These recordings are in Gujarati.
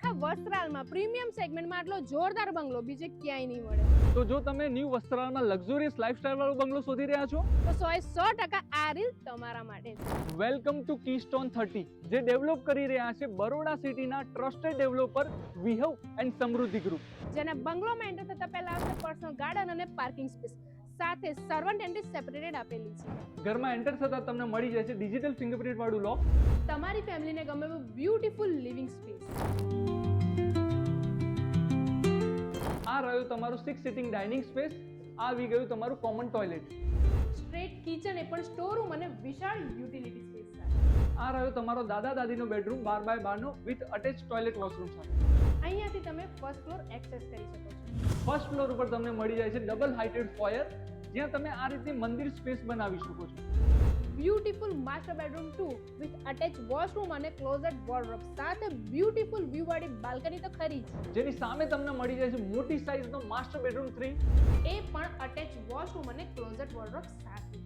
આખા વસ્ત્રાલમાં પ્રીમિયમ સેગમેન્ટમાં આટલો જોરદાર બંગલો બીજે ક્યાંય નહીં મળે. તો જો તમે ન્યૂ વસ્ત્રાલમાં લક્ઝુરિયસ લાઇફસ્ટાઇલ વાળો બંગલો શોધી રહ્યા છો તો 100% આ રીલ તમારા માટે છે. વેલકમ ટુ કીસ્ટોન 30, જે ડેવલપ કરી રહ્યા છે બરોડા સિટીના ટ્રસ્ટેડ ડેવલપર વિહવ એન્ડ સમૃદ્ધિ ગ્રુપ. જેના બંગલોમાં એન્ટર થતા પહેલા આવશે પર્સનલ ગાર્ડન અને પાર્કિંગ સ્પેસ, સાથે સર્વન્ટ એન્ટ્રી સેપરેટેડ આપેલી છે. ઘરમાં એન્ટર થતા તમને મળી જાય છે ડિજિટલ ફિંગરપ્રિન્ટ વાળું લોક. તમારી ફેમિલીને ગમે એવું બ્યુટીફુલ લિવિંગ સ્પેસ. આ રહ્યું તમારું 6 સિટિંગ ડાઇનિંગ સ્પેસ. આ આવી ગયું તમારું કોમન ટોયલેટ. સ્ટ્રેટ કિચન એ પણ સ્ટોર રૂમ અને વિશાળ યુટિલિટી સ્પેસ સાથે. આ રહ્યો તમારો દાદા દાદીનો બેડરૂમ 12x12 નો વિથ અટેચ ટોયલેટ વોશરૂમ સાથે. અહીંયાથી તમે ફર્સ્ટ ફ્લોર એક્સેસ કરી શકો છો. ફર્સ્ટ ફ્લોર ઉપર તમને મળી જાય છે ડબલ હાઇટેડ ફોયર, જ્યાં તમે આ રીતે મંદિર સ્પેસ બનાવી શકો છો. Beautiful master bedroom 2 with attach washroom અને ક્લોઝેટ વોર્ડરોબ સાથે બ્યુટીફુલ વ્યૂ વાળી બાલ્કની તો ખરી જ, જેની સામે તમને મળી જાય છે મોટી સાઇઝનો માસ્ટર બેડરૂમ 3. એ પણ અટેચ વોશરૂમ અને ક્લોઝેટ વોર્ડરોબ સાથે.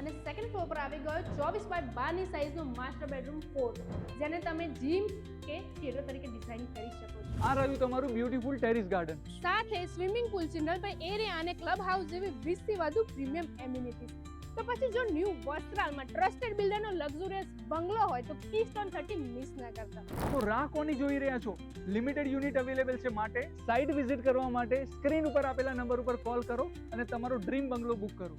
અને સેકન્ડ ફ્લોર પર આવી ગયો 24x12 ની સાઇઝનો માસ્ટર બેડરૂમ 4, જેને તમે જીમ કે થિયેટર તરીકે ડિઝાઇન કરી શકો છો. આ રહ્યું તમારું બ્યુટીફુલ ટેરેસ ગાર્ડન. સાથે સ્વિમિંગ પૂલ, ચિલ્ડ્રન એરિયા અને ક્લબ હાઉસ જેવી 20 થી વધુ પ્રીમિયમ એમ્યુનિટીઝ. તો પછી જો ન્યૂ વસ્ત્રાલમાં ટ્રસ્ટેડ બિલ્ડરનો લક્ઝુરિયસ બંગલો હોય તો કીસ્ટોન 30 મિસ ન કરતા. તો રાહ કોની જોઈ રહ્યા છો? લિમિટેડ યુનિટ અવેલેબલ છે, માટે સાઇટ વિઝિટ કરવા માટે સ્ક્રીન ઉપર આપેલા નંબર ઉપર કોલ કરો અને તમારો ડ્રીમ બંગલો બુક કરો.